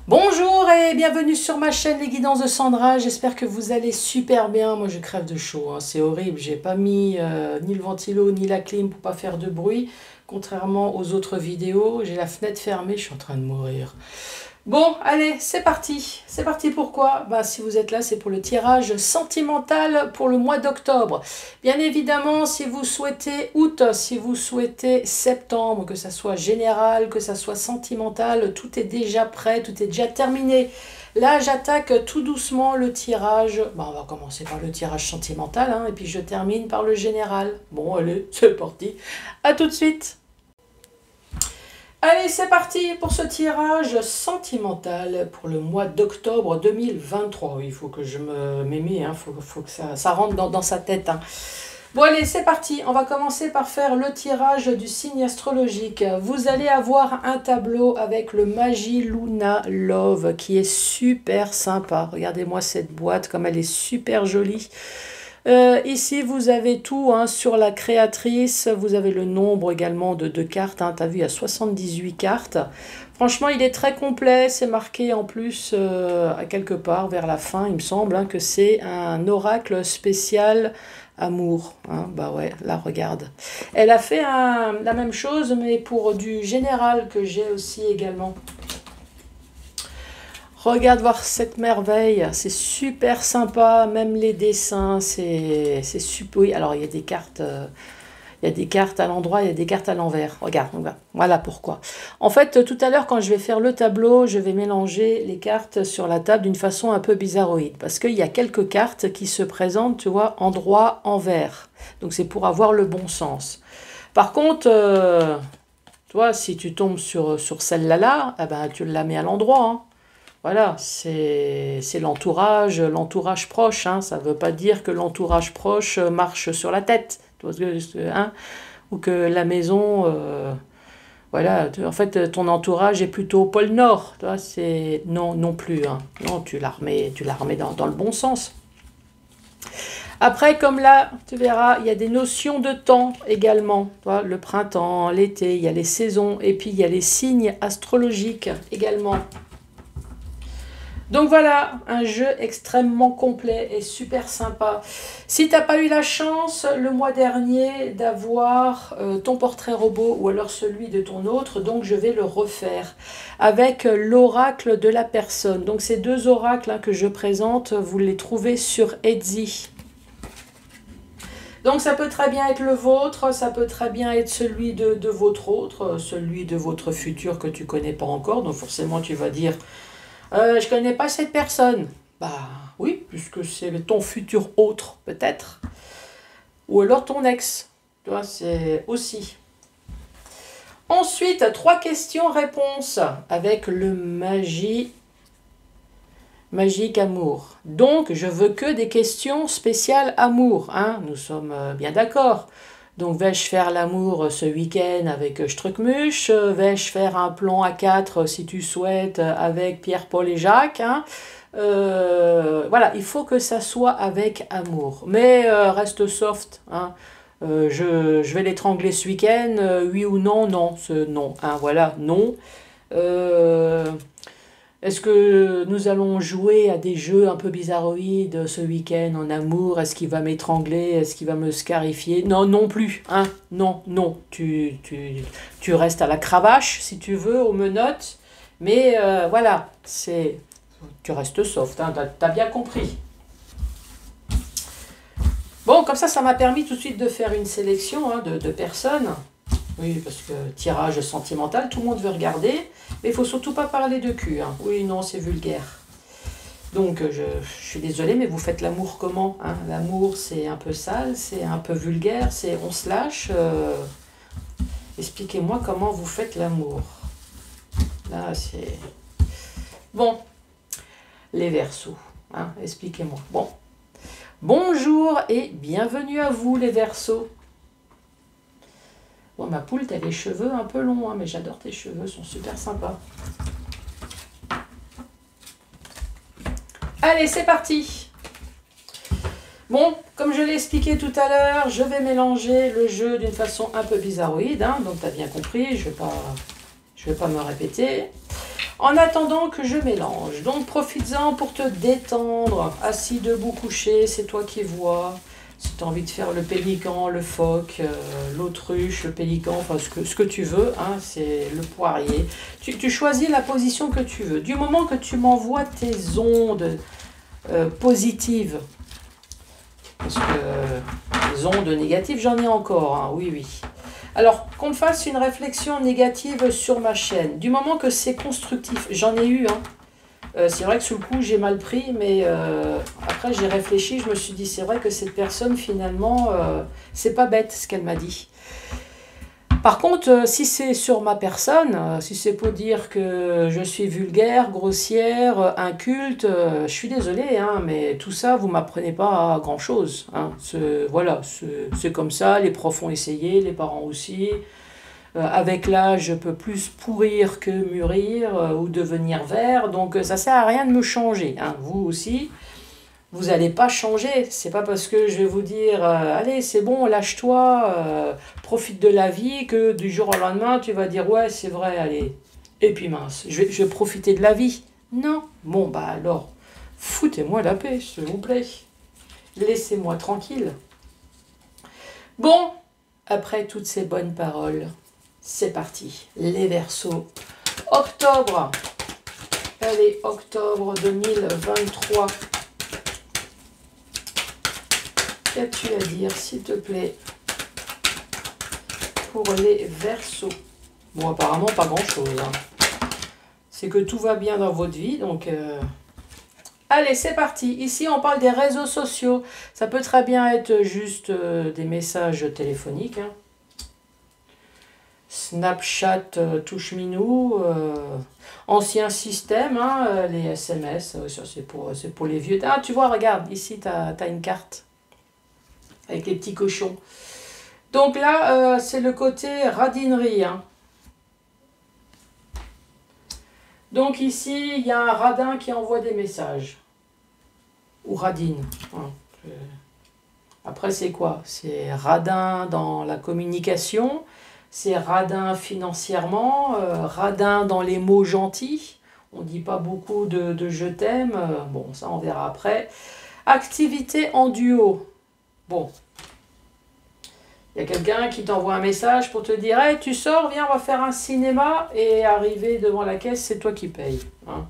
Bonjour et bienvenue sur ma chaîne Les Guidances de Sandra, j'espère que vous allez super bien, moi je crève de chaud, hein. C'est horrible, j'ai pas mis ni le ventilo ni la clim pour pas faire de bruit, contrairement aux autres vidéos, j'ai la fenêtre fermée, je suis en train de mourir. Bon, allez, c'est parti pourquoi? Bah, si vous êtes là, c'est pour le tirage sentimental pour le mois d'octobre. Bien évidemment, si vous souhaitez août, si vous souhaitez septembre, que ça soit général, que ça soit sentimental, tout est déjà prêt, tout est déjà terminé. Là, j'attaque tout doucement le tirage. Bah, on va commencer par le tirage sentimental, hein, et puis je termine par le général. Bon, allez, c'est parti. À tout de suite. Allez, c'est parti pour ce tirage sentimental pour le mois d'octobre 2023. Il faut que je me m'aimais, hein, faut que ça rentre dans sa tête, hein. Bon, allez, c'est parti. On va commencer par faire le tirage du signe astrologique. Vous allez avoir un tableau avec le Magie Luna Love qui est super sympa. Regardez-moi cette boîte, comme elle est super jolie. Ici, vous avez tout, hein, sur la créatrice. Vous avez le nombre également de cartes. Hein. Tu as vu, il y a 78 cartes. Franchement, il est très complet. C'est marqué en plus à quelque part vers la fin, il me semble, hein, que c'est un oracle spécial amour. Hein. Bah ouais, là, regarde. Elle a fait la même chose, mais pour du général que j'ai aussi également. Regarde voir cette merveille, c'est super sympa, même les dessins, c'est super. Oui, alors il y a des cartes à l'endroit, il y a des cartes à l'envers. Regarde, voilà pourquoi. En fait, tout à l'heure, quand je vais faire le tableau, je vais mélanger les cartes sur la table d'une façon un peu bizarroïde, parce qu'il y a quelques cartes qui se présentent, tu vois, endroit, envers. Donc c'est pour avoir le bon sens. Par contre, tu vois, si tu tombes sur celle-là, eh ben, tu la mets à l'endroit, hein. Voilà, c'est l'entourage proche, hein. Ça ne veut pas dire que l'entourage proche marche sur la tête, tu vois hein, ou que la maison, voilà, en fait, ton entourage est plutôt au pôle Nord, tu vois, c'est non, non plus, hein. Non, tu la remets dans le bon sens. Après, comme là, tu verras, il y a des notions de temps également, tu vois, le printemps, l'été, il y a les saisons, et puis il y a les signes astrologiques également. Donc voilà, un jeu extrêmement complet et super sympa. Si tu n'as pas eu la chance le mois dernier d'avoir ton portrait robot ou alors celui de ton autre, donc je vais le refaire avec l'oracle de la personne. Donc ces deux oracles, hein, que je présente, vous les trouvez sur Etsy. Donc ça peut très bien être le vôtre, ça peut très bien être celui de votre autre, celui de votre futur que tu ne connais pas encore. Donc forcément tu vas dire... je connais pas cette personne. Bah oui, puisque c'est ton futur autre, peut-être. Ou alors ton ex. Tu vois, c'est aussi. Ensuite, 3 questions-réponses avec le magique amour. Donc, je veux que des questions spéciales amour. Hein. Nous sommes bien d'accord. Donc, vais-je faire l'amour ce week-end avec Strucmuche? Vais-je faire un plan à 4 si tu souhaites avec Pierre, Paul et Jacques, hein? Voilà, il faut que ça soit avec amour. Mais reste soft, hein? Je vais l'étrangler ce week-end, oui ou non? Non, non, hein, voilà, non. Est-ce que nous allons jouer à des jeux un peu bizarroïdes ce week-end en amour? Est-ce qu'il va m'étrangler? Est-ce qu'il va me scarifier? Non, non plus, hein? Non, non. Tu restes à la cravache, si tu veux, aux menottes. Mais voilà, tu restes soft, hein? T'as bien compris. Bon, comme ça m'a permis tout de suite de faire une sélection, hein, de personnes. Oui, parce que tirage sentimental, tout le monde veut regarder, mais il faut surtout pas parler de cul, hein. Oui, non, c'est vulgaire. Donc, je suis désolée, mais vous faites l'amour comment, hein? L'amour, c'est un peu sale, c'est un peu vulgaire, c'est on se lâche. Expliquez-moi comment vous faites l'amour. Là, c'est... Bon, les Verseaux, hein, expliquez-moi. Bon, bonjour et bienvenue à vous, les Verseaux. Bon, ma poule, t'as les cheveux un peu longs, hein, mais j'adore tes cheveux, sont super sympas. Allez, c'est parti. Bon, comme je l'ai expliqué tout à l'heure, je vais mélanger le jeu d'une façon un peu bizarroïde, hein, donc t'as bien compris, je vais pas me répéter. En attendant que je mélange, donc profites-en pour te détendre. Assis, debout, couché, c'est toi qui vois. Si tu as envie de faire le pélican, le phoque, l'autruche, le pélican, enfin ce que tu veux, hein, c'est le poirier. Tu choisis la position que tu veux. Du moment que tu m'envoies tes ondes positives, parce que les ondes négatives, j'en ai encore, hein, oui, oui. Alors, qu'on fasse une réflexion négative sur ma chaîne. Du moment que c'est constructif, j'en ai eu, hein. C'est vrai que sous le coup, j'ai mal pris, mais après, j'ai réfléchi, je me suis dit, c'est vrai que cette personne, finalement, c'est pas bête ce qu'elle m'a dit. Par contre, si c'est sur ma personne, si c'est pour dire que je suis vulgaire, grossière, inculte, je suis désolée, hein, mais tout ça, vous m'apprenez pas grand-chose. Hein. Voilà, c'est comme ça, les profs ont essayé, les parents aussi. Avec l'âge, je peux plus pourrir que mûrir ou devenir vert, donc ça sert à rien de me changer. Hein. Vous aussi, vous n'allez pas changer. C'est pas parce que je vais vous dire allez, c'est bon, lâche-toi, profite de la vie, que du jour au lendemain, tu vas dire ouais, c'est vrai, allez. Et puis mince, je vais profiter de la vie. Non. Bon, bah alors, foutez-moi la paix, s'il vous plaît. Laissez-moi tranquille. Bon, après toutes ces bonnes paroles, c'est parti. Les Verseaux. Octobre. Allez, octobre 2023. Qu'as-tu à dire, s'il te plaît, pour les Verseaux? Bon, apparemment, pas grand-chose. Hein. C'est que tout va bien dans votre vie, donc... Allez, c'est parti. Ici, on parle des réseaux sociaux. Ça peut très bien être juste des messages téléphoniques. Hein. Snapchat, touche-minou, ancien système, hein, les SMS, ça c'est pour les vieux. Ah, tu vois, regarde, ici, tu as une carte avec les petits cochons. Donc là, c'est le côté radinerie. Hein. Donc ici, il y a un radin qui envoie des messages. Ou radine. Hein. Après, c'est quoi? C'est radin dans la communication, c'est radin financièrement, radin dans les mots gentils. On ne dit pas beaucoup de je t'aime. Bon, ça, on verra après. Activité en duo. Bon. Il y a quelqu'un qui t'envoie un message pour te dire hey, tu sors, viens, on va faire un cinéma. Et arrivé devant la caisse, c'est toi qui payes. Hein.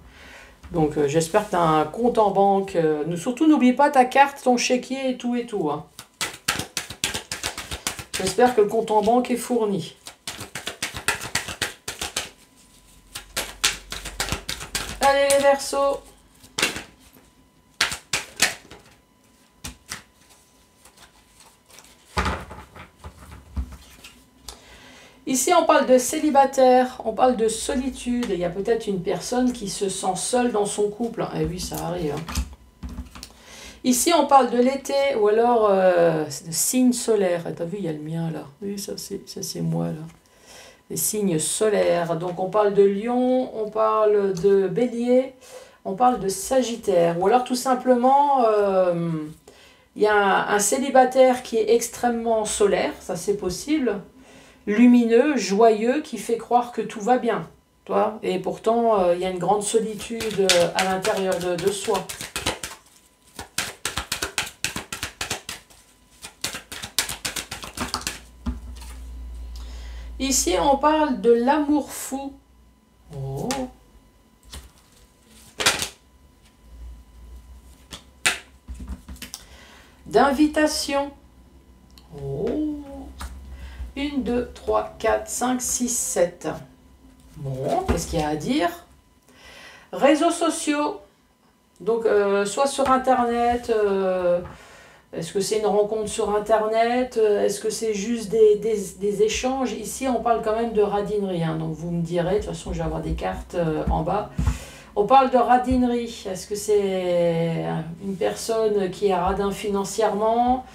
Donc, j'espère que tu as un compte en banque. Surtout, n'oublie pas ta carte, ton chéquier et tout et tout. Hein. J'espère que le compte en banque est fourni. Allez, les Verseaux. Ici, on parle de célibataire, on parle de solitude. Il y a peut-être une personne qui se sent seule dans son couple. Et oui, ça arrive. Hein. Ici, on parle de l'été ou alors de signes solaires. T'as vu, il y a le mien là. Oui, ça c'est moi là. Les signes solaires. Donc, on parle de Lion, on parle de Bélier, on parle de Sagittaire. Ou alors, tout simplement, il y a un célibataire qui est extrêmement solaire. Ça, c'est possible. Lumineux, joyeux, qui fait croire que tout va bien. Toi. Et pourtant, il y a une grande solitude à l'intérieur de soi. Ici, on parle de l'amour fou. Oh. D'invitation. Oh. 1, 2, 3, 4, 5, 6, 7. Bon, qu'est-ce qu'il y a à dire? Réseaux sociaux. Donc, soit sur Internet, est-ce que c'est une rencontre sur Internet? Est-ce que c'est juste des échanges? Ici, on parle quand même de radinerie. Hein, donc, vous me direz, de toute façon, je vais avoir des cartes en bas. On parle de radinerie. Est-ce que c'est une personne qui est radin financièrement?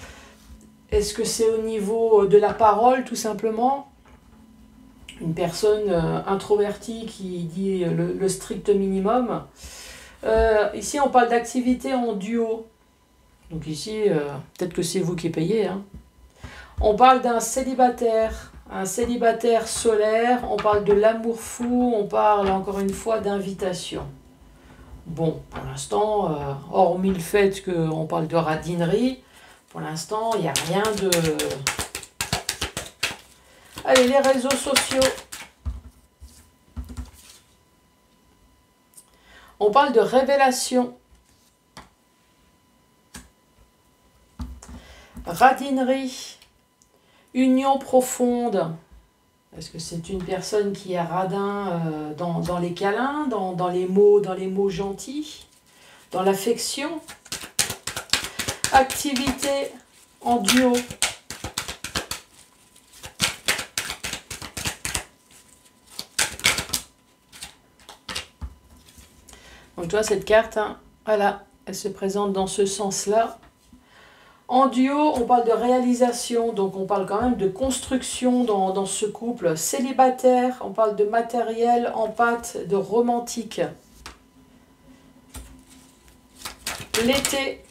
Est-ce que c'est au niveau de la parole, tout simplement? Une personne introvertie qui dit le strict minimum. Ici, on parle d'activité en duo. Donc ici, peut-être que c'est vous qui payez. Hein. On parle d'un célibataire un célibataire solaire, on parle de l'amour fou, on parle encore une fois d'invitation. Bon, pour l'instant, hormis le fait qu'on parle de radinerie, pour l'instant, il n'y a rien de... Allez, les réseaux sociaux. On parle de révélation. Radinerie. Union profonde. Est-ce que c'est une personne qui est radin dans les câlins, dans les mots gentils, dans l'affection? Activité en duo. Donc toi, cette carte, hein, voilà, elle se présente dans ce sens-là. En duo, on parle de réalisation, donc on parle quand même de construction dans ce couple. Célibataire, on parle de matériel en pâte, de romantique. L'été.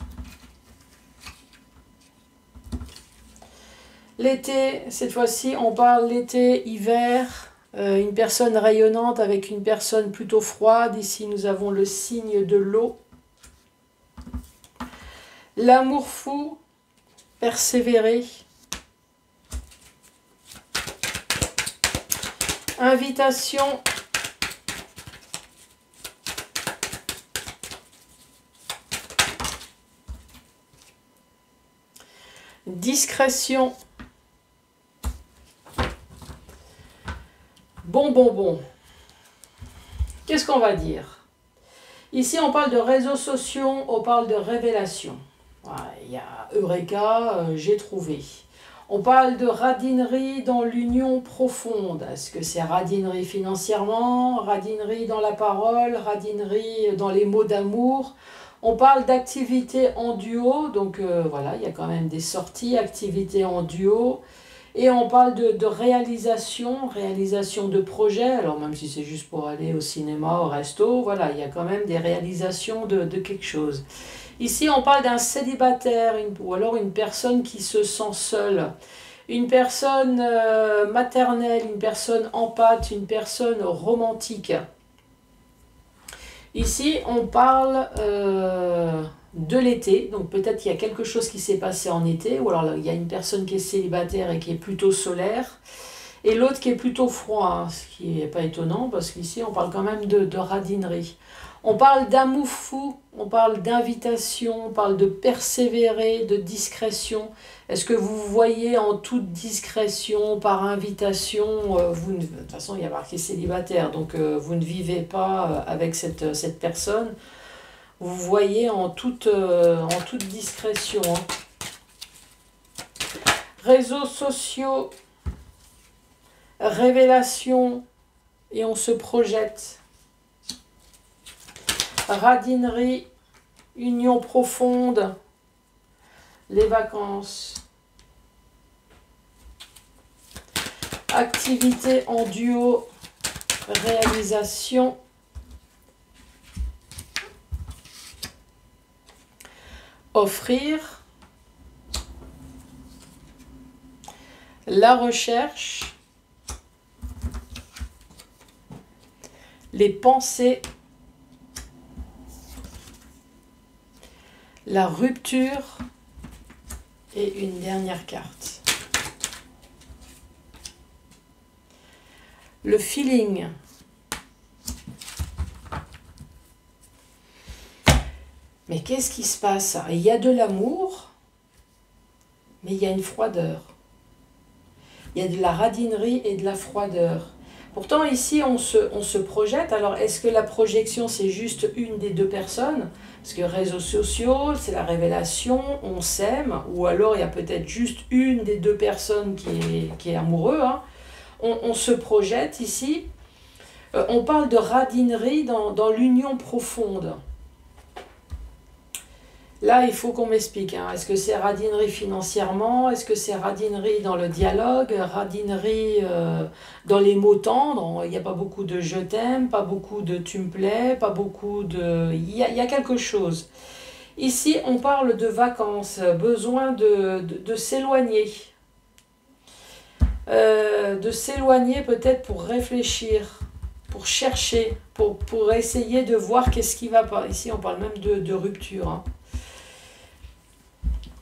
L'été, cette fois-ci, on parle l'été, hiver. Une personne rayonnante avec une personne plutôt froide. Ici, nous avons le signe de l'eau. L'amour fou, persévérer. Invitation. Discrétion. Bon. Qu'est-ce qu'on va dire? Ici, on parle de réseaux sociaux, on parle de révélation. Voilà, il y a Eureka, j'ai trouvé. On parle de radinerie dans l'union profonde. Est-ce que c'est radinerie financièrement, radinerie dans la parole, radinerie dans les mots d'amour? On parle d'activité en duo, donc voilà, il y a quand même des sorties, activités en duo. Et on parle de réalisation de projets. Alors même si c'est juste pour aller au cinéma, au resto, voilà, il y a quand même des réalisations de quelque chose. Ici, on parle d'un célibataire ou alors une personne qui se sent seule. Une personne maternelle, une personne en pâte, une personne romantique. Ici, on parle de l'été, donc peut-être il y a quelque chose qui s'est passé en été, ou alors il y a une personne qui est célibataire et qui est plutôt solaire, et l'autre qui est plutôt froid, hein, ce qui n'est pas étonnant, parce qu'ici on parle quand même de radinerie. On parle d'amour fou, on parle d'invitation, on parle de persévérer, de discrétion. Est-ce que vous voyez en toute discrétion, par invitation, de toute façon il y a marqué célibataire, donc vous ne vivez pas avec cette personne. Vous voyez en toute discrétion. Hein. Réseaux sociaux, révélation, et on se projette. Radinerie, union profonde, les vacances. Activité en duo, réalisation. Offrir. La recherche. Les pensées. La rupture. Et une dernière carte. Le feeling. Mais qu'est-ce qui se passe? Il y a de l'amour, mais il y a une froideur. Il y a de la radinerie et de la froideur. Pourtant, ici, on se projette. Alors, est-ce que la projection, c'est juste une des deux personnes? Parce que réseaux sociaux, c'est la révélation, on s'aime. Ou alors, il y a peut-être juste une des deux personnes qui est amoureux. Hein. On se projette ici. On parle de radinerie dans l'union profonde. Là, il faut qu'on m'explique. Hein. Est-ce que c'est radinerie financièrement? Est-ce que c'est radinerie dans le dialogue? Radinerie dans les mots tendres? Il n'y a pas beaucoup de je t'aime, pas beaucoup de tu me plais, pas beaucoup de... Il y a quelque chose. Ici, on parle de vacances, besoin de s'éloigner. de s'éloigner peut-être pour réfléchir, pour chercher, pour essayer de voir qu'est-ce qui va pas. Ici, on parle même de rupture. Hein.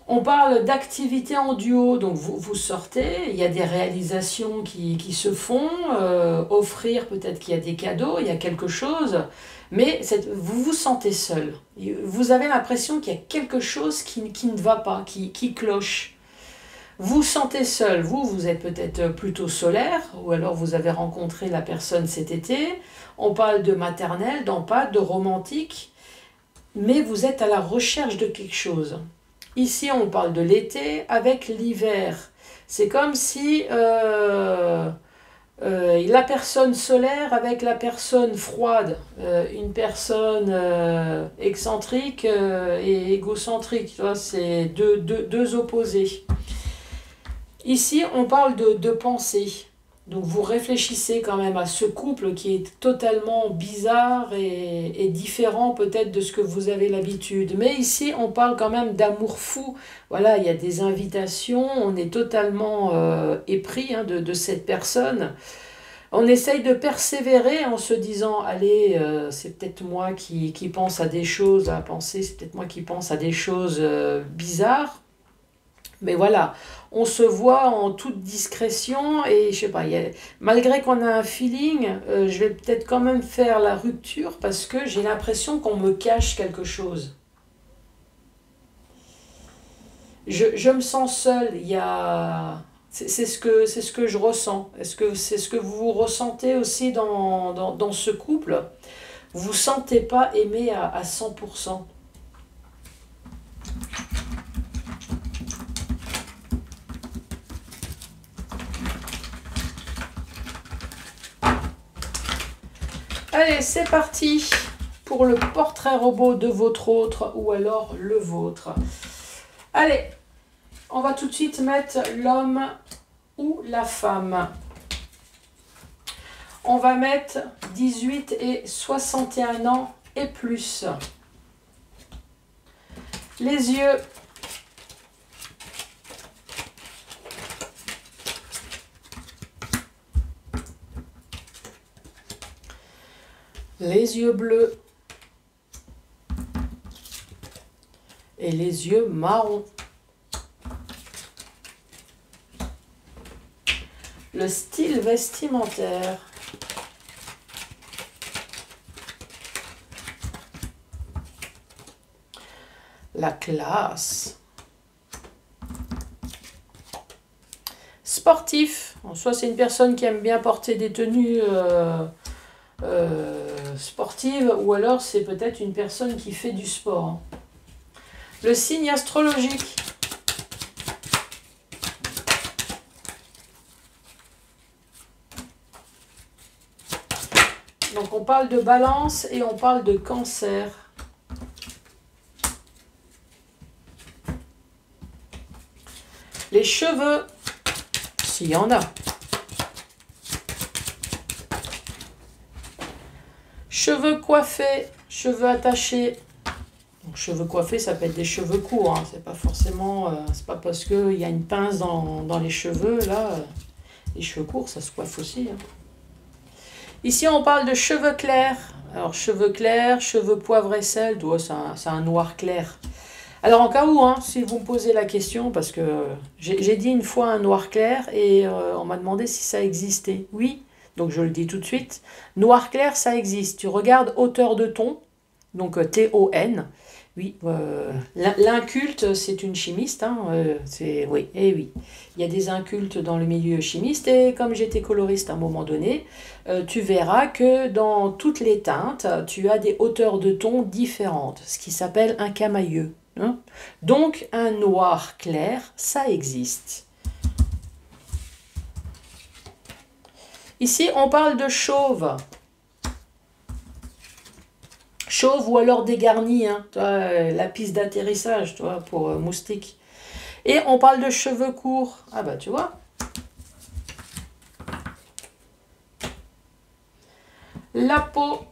On parle d'activité en duo, donc vous sortez, il y a des réalisations qui se font, offrir, peut-être qu'il y a des cadeaux, il y a quelque chose, mais vous vous sentez seul. Vous avez l'impression qu'il y a quelque chose qui ne va pas, qui cloche. Vous sentez seul, vous êtes peut-être plutôt solaire, ou alors vous avez rencontré la personne cet été, on parle de maternelle, d'empathie, de romantique, mais vous êtes à la recherche de quelque chose. Ici, on parle de l'été avec l'hiver. C'est comme si la personne solaire avec la personne froide, une personne excentrique et égocentrique, c'est deux opposés. Ici, on parle de pensée. Donc vous réfléchissez quand même à ce couple qui est totalement bizarre et différent peut-être de ce que vous avez l'habitude. Mais ici, on parle quand même d'amour fou. Voilà, il y a des invitations, on est totalement épris hein, de cette personne. On essaye de persévérer en se disant, allez, c'est peut-être moi qui pense à des choses à penser, c'est peut-être moi qui pense à des choses bizarres. Mais voilà, on se voit en toute discrétion et je sais pas, malgré qu'on a un feeling, je vais peut-être quand même faire la rupture parce que j'ai l'impression qu'on me cache quelque chose. Je me sens seule, c'est ce que je ressens. Est-ce que c'est ce que vous ressentez aussi dans ce couple? Vous ne vous sentez pas aimé à 100%. Allez, c'est parti pour le portrait robot de votre autre ou alors le vôtre. Allez, on va tout de suite mettre l'homme ou la femme. On va mettre 18 et 61 ans et plus. Les yeux. Les yeux bleus et les yeux marrons. Le style vestimentaire. La classe. Sportif. Soit c'est une personne qui aime bien porter des tenues sportive ou alors c'est peut-être une personne qui fait du sport. Le signe astrologique. Donc on parle de balance et on parle de cancer. Les cheveux, s'il y en a. Cheveux coiffés, cheveux attachés. Donc, cheveux coiffés, ça peut être des cheveux courts. Hein. C'est pas forcément, c'est pas parce qu'il y a une pince dans les cheveux, là. Les cheveux courts, ça se coiffe aussi. Hein. Ici, on parle de cheveux clairs. Alors, cheveux clairs, cheveux poivre et sel. C'est un noir clair. Alors, en cas où, hein, si vous me posez la question, parce que j'ai dit une fois un noir clair et on m'a demandé si ça existait. Oui. Donc je le dis tout de suite, noir clair, ça existe. Tu regardes hauteur de ton, donc T-O-N. Oui, l'inculte, c'est une chimiste. Hein, oui, et oui. Il y a des incultes dans le milieu chimiste. Et comme j'étais coloriste à un moment donné, tu verras que dans toutes les teintes, tu as des hauteurs de ton différentes, ce qui s'appelle un camailleux. Hein. Donc un noir clair, ça existe. Ici, on parle de chauve. Chauve ou alors dégarni, hein, la piste d'atterrissage, pour moustique. Et on parle de cheveux courts. Ah bah tu vois. La peau.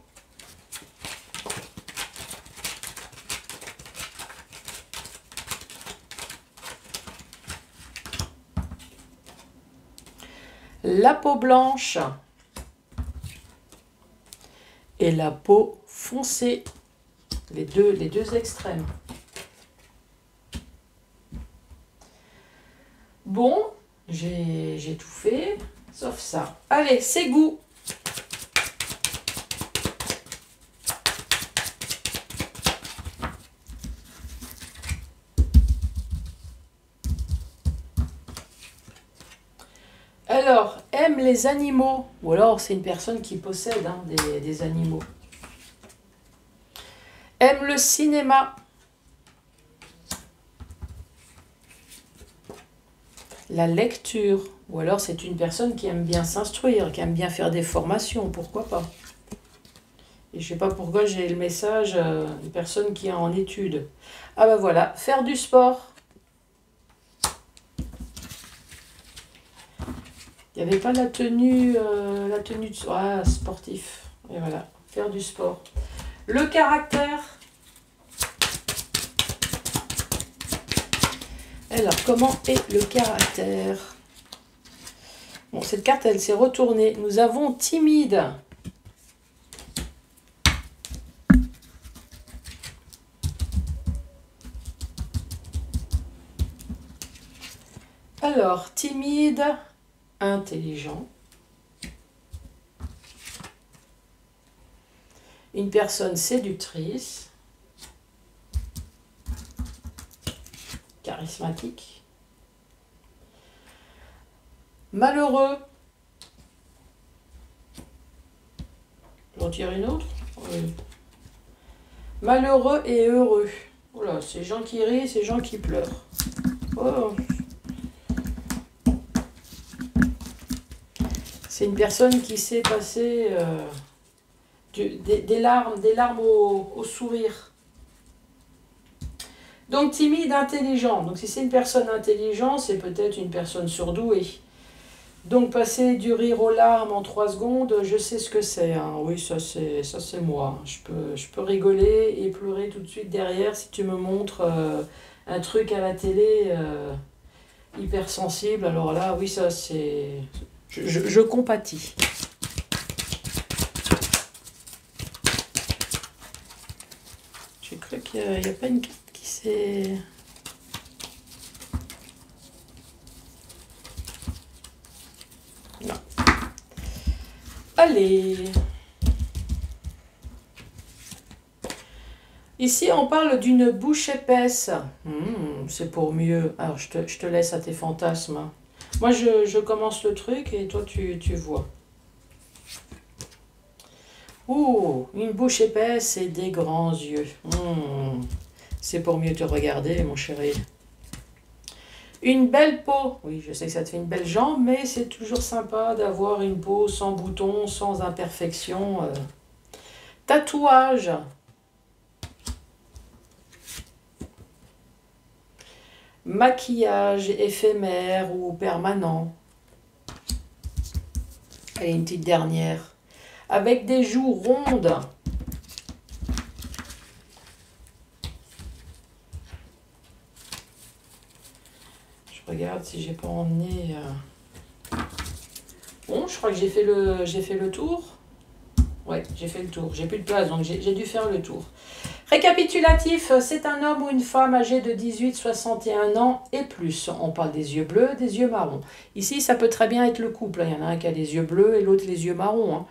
la peau blanche et la peau foncée. Les deux extrêmes. Bon, j'ai tout fait, sauf ça. Allez, c'est goût. Alors, aime les animaux. Ou alors, c'est une personne qui possède des animaux. Aime le cinéma. La lecture. Ou alors, c'est une personne qui aime bien s'instruire, qui aime bien faire des formations. Pourquoi pas? Et je ne sais pas pourquoi j'ai le message, une personne qui est en études. Ah ben voilà, faire du sport. Il n'y avait pas la tenue de sportif. Et voilà, faire du sport. Le caractère. Alors, comment est le caractère? Bon, cette carte, elle s'est retournée. Nous avons timide. Alors, timide, intelligent. Une personne séductrice. Charismatique. Malheureux. J'en tire une autre? Oui. Malheureux et heureux. Voilà, c'est gens qui rient, c'est gens qui pleurent. Oh. C'est une personne qui sait passer des larmes au sourire. Donc timide, intelligent. Donc si c'est une personne intelligente, c'est peut-être une personne surdouée. Donc passer du rire aux larmes en 3 secondes, je sais ce que c'est. Hein. Oui, ça c'est moi. Je peux rigoler et pleurer tout de suite derrière si tu me montres un truc à la télé hypersensible. Alors là, oui, ça c'est... Je compatis. J'ai cru qu'il n'y a pas une carte qui s'est... Non. Allez. Ici, on parle d'une bouche épaisse. C'est pour mieux. Alors, je te laisse à tes fantasmes. Moi, je commence le truc et toi, tu vois. Ouh, une bouche épaisse et des grands yeux. C'est pour mieux te regarder, mon chéri. Une belle peau. Oui, je sais que ça te fait une belle jambe, mais c'est toujours sympa d'avoir une peau sans boutons, sans imperfection. Tatouage. Maquillage éphémère ou permanent. Allez, une petite dernière. Avec des joues rondes. Je regarde si j'ai pas emmené... Bon, je crois que j'ai fait le tour. Ouais, j'ai fait le tour. J'ai plus de place, donc j'ai dû faire le tour. Récapitulatif, c'est un homme ou une femme âgée de 18-61 ans et plus. On parle des yeux bleus, des yeux marrons. Ici, ça peut très bien être le couple. Il y en a un qui a les yeux bleus et l'autre les yeux marrons. Hein.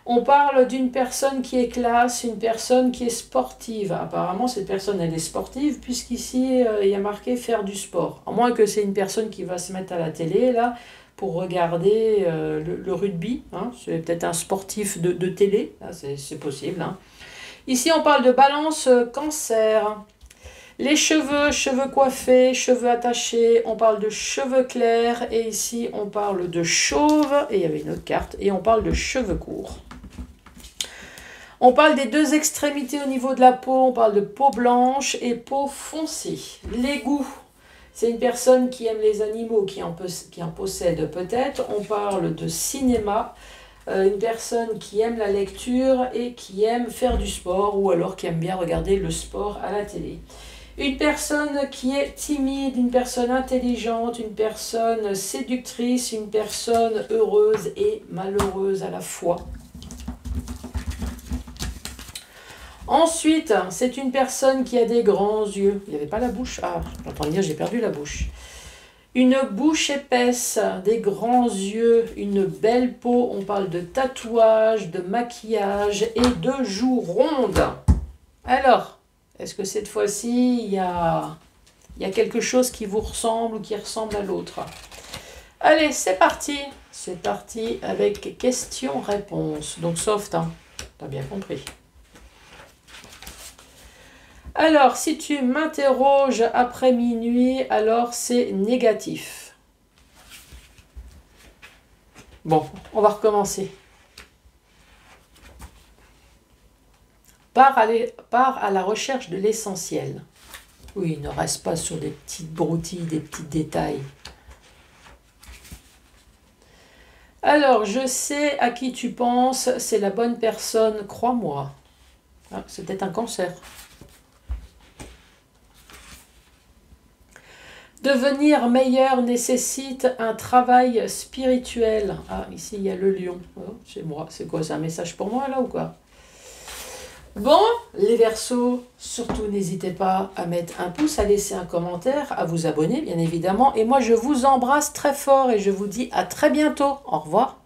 On parle d'une personne qui est classe, une personne qui est sportive. Apparemment, cette personne, elle est sportive, puisqu'ici, il y a marqué faire du sport. À moins que c'est une personne qui va se mettre à la télé, là, pour regarder le rugby. Hein. C'est peut-être un sportif de télé, c'est possible. Hein. Ici, on parle de balance cancer. Les cheveux coiffés, cheveux attachés, on parle de cheveux clairs. Et ici, on parle de chauve. Et il y avait une autre carte. Et on parle de cheveux courts. On parle des deux extrémités au niveau de la peau. On parle de peau blanche et peau foncée. Les goûts. C'est une personne qui aime les animaux, qui en possède peut-être. On parle de cinéma. Une personne qui aime la lecture et qui aime faire du sport ou alors qui aime bien regarder le sport à la télé. Une personne qui est timide, une personne intelligente, une personne séductrice, une personne heureuse et malheureuse à la fois. Ensuite, c'est une personne qui a des grands yeux. Il n'y avait pas la bouche. Ah, j'entends dire, j'ai perdu la bouche. Une bouche épaisse, des grands yeux, une belle peau. On parle de tatouage, de maquillage et de joues rondes. Alors, est-ce que cette fois-ci, il y a quelque chose qui vous ressemble ou qui ressemble à l'autre? Allez, c'est parti. C'est parti avec question-réponse. Donc soft, hein. T'as bien compris. Alors, si tu m'interroges après minuit, alors c'est négatif. Bon, on va recommencer. Pars à la recherche de l'essentiel. Oui, ne reste pas sur des petites broutilles, des petits détails. Alors, je sais à qui tu penses, c'est la bonne personne, crois-moi. Ah, c'est peut-être un cancer. Devenir meilleur nécessite un travail spirituel. Ah, ici, il y a le lion. Oh, c'est moi. C'est quoi? C'est un message pour moi, là, ou quoi? Bon, les Verseaux, surtout n'hésitez pas à mettre un pouce, à laisser un commentaire, à vous abonner, bien évidemment. Et moi, je vous embrasse très fort et je vous dis à très bientôt. Au revoir.